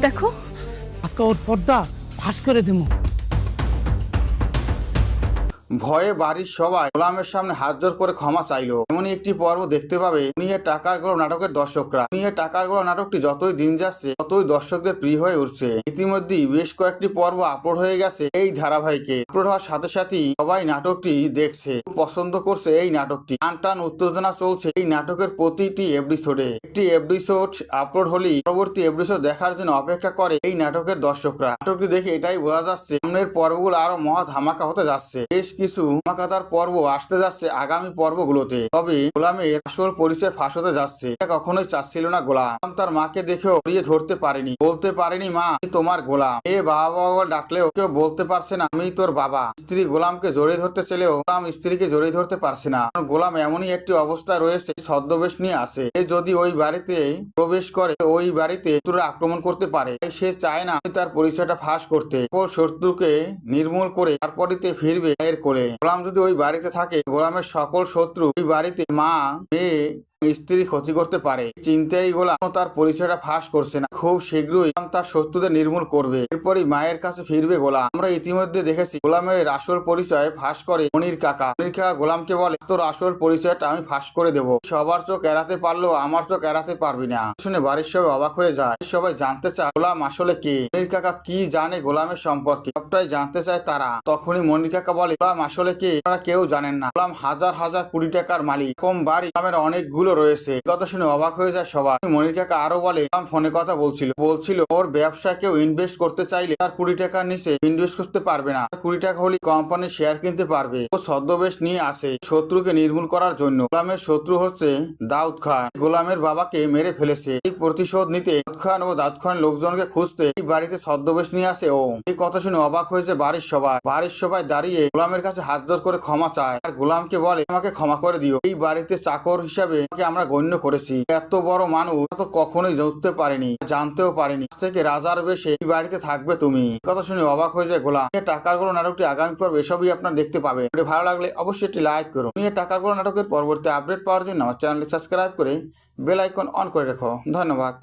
দেখো আজকে ওর পর্দা ফাঁস করে দেবো। ভয়ে বাড়ির সবাই গোলামের সামনে হাত জোর করে ক্ষমা চাইলো। এমনই একটি পর্ব দেখতে পাবে দুনিয়ার টাকার গল্প নাটকের দর্শকরা। দুনিয়ার টাকার গল্প নাটকটি যতই দিন যাচ্ছে ততই দর্শকদের প্রিয় হয়ে উঠছে। ইতিমধ্যেই বেশ কয়েকটি পর্ব আপলোড হয়ে গেছে এই ধারাবাহিকে। আপলোড হওয়ার সাথে সাথেই সবাই নাটকটি দেখছে, খুব পছন্দ করছে এই নাটকটি। টান টান উত্তেজনা চলছে এই নাটকের প্রতিটি এপিসোডে। একটি এপিসোড আপলোড হলেই পরবর্তী এপিসোড দেখার জন্য অপেক্ষা করে এই নাটকের দর্শকরা। নাটকটি দেখে এটাই বোঝা যাচ্ছে সামনের পর্বগুলো আরো মহা ধামাকা হতে যাচ্ছে। বেশ কিছু ধামাকাদার পর্ব আসতে যাচ্ছে আগামী পর্বগুলোতে। তবে গোলামের আসল পরিচয় ফাঁস হতে যাচ্ছে। এটা কখনোই চাচ্ছিল না গোলাম। তার মাকে দেখেও জড়িয়ে ধরতে পারেনি, বলতে পারেনি মা আমি তোমার গোলাম। বাবা বাবা ডাকলেও কেউ বলতে পারছে না আমি তোর বাবা। স্ত্রী গোলামকে জড়িয়ে ধরতে চাইলেও গোলাম স্ত্রীকে জড়িয়ে ধরতে পারছে না। গোলাম এমনই একটি অবস্থা রয়েছে ছদ্মবেশ নিয়ে আসে। যদি ওই বাড়িতে প্রবেশ করে ওই বাড়িতে শত্রুরা আক্রমণ করতে পারে। সে চায় না তার পরিচয়টা ফাঁস করতে। শত্রুকে নির্মূল করে তারপরিতে ফিরবে এর কোলে। গোলাম যদি ওই বাড়িতে থাকে গোলামের সকল শত্রু ওই বাড়িতে মা মেয়ে স্ত্রী ক্ষতি করতে পারে। চিন্তাই গোলাম তার পরিচয়টা ফাঁস করছে না। খুব শীঘ্রই তার শত্রুদের নির্মূল করবে। এরপরই মায়ের কাছে ফিরবে গোলাম। আমরা ইতিমধ্যে দেখেছি গোলামের আসল পরিচয় ফাঁস করে মনির কাকা। মনির কাকা গোলামকে বলে তোর আসল পরিচয়টা আমি ফাঁস করে দেবো। সবার চোখ এড়াতে পারলেও আমার চোখ এড়াতে পারবি না। শুনে বাড়ির সবাই অবাক হয়ে যায়। সবাই জানতে চায় গোলাম আসলে কে, মনির কাকা কি জানে গোলামের সম্পর্কে। সবটাই জানতে চায় তারা। তখনই মনির কাকা বলে গোলাম আসলে কে আপনারা কেউ জানেন না। গোলাম হাজার হাজার কোটি টাকার মালিক। কম বাড়ি গোলামের অনেকগুলো রয়েছে। কথা শুনে অবাক হয়ে যায় সবাই। মনির কাকা আরো বলে ফোনে কথা বলছিল ওর ব্যবসা কেউ ইনভেস্ট করতে চাইলে তার 20 টাকার নিচে ইনভেস্ট করতে পারবে না। 20 টাকা হলে কোম্পানির শেয়ার কিনতে পারবে। ও ছদ্মবেশ নিয়ে আসে শত্রুকে নির্মূল করার জন্য। গোলামের শত্রু হচ্ছে দাউদ খান। গোলামের বাবাকে মেরে ফেলেছে। এই প্রতিশোধ নিতে দাউদ খান ও দাউদ খানের লোকজনকে খুঁজতে এই বাড়িতে ছদ্মবেশ নিয়ে আসে ও। এই কথা শুনে অবাক হয়েছে বাড়ির সবাই দাঁড়িয়ে গোলামের কাছে হাত জোর করে ক্ষমা চায়। আর গোলামকে বলে আমাকে ক্ষমা করে দিও। এই বাড়িতে চাকর হিসাবে আমরা গণ্য করেছি। এত বড় মানুষ তো কখনোই বুঝতে পারেনি, জানতেও পারেনি। আজ থেকে রাজার বেশে এই বাড়িতে থাকবে তুমি। কথা শুনে অবাক হয়ে যায় গোলাম। টাকার গল্প নাটকটি আগামী পর্ব এসবই আপনারা দেখতে পাবেন। ভালো লাগলে অবশ্যই একটি লাইক করুন। টাকার গল্প নাটকের পরবর্তী আপডেট পাওয়ার জন্য আমার চ্যানেলটি সাবস্ক্রাইব করে বেল আইকন অন করে রেখো। ধন্যবাদ।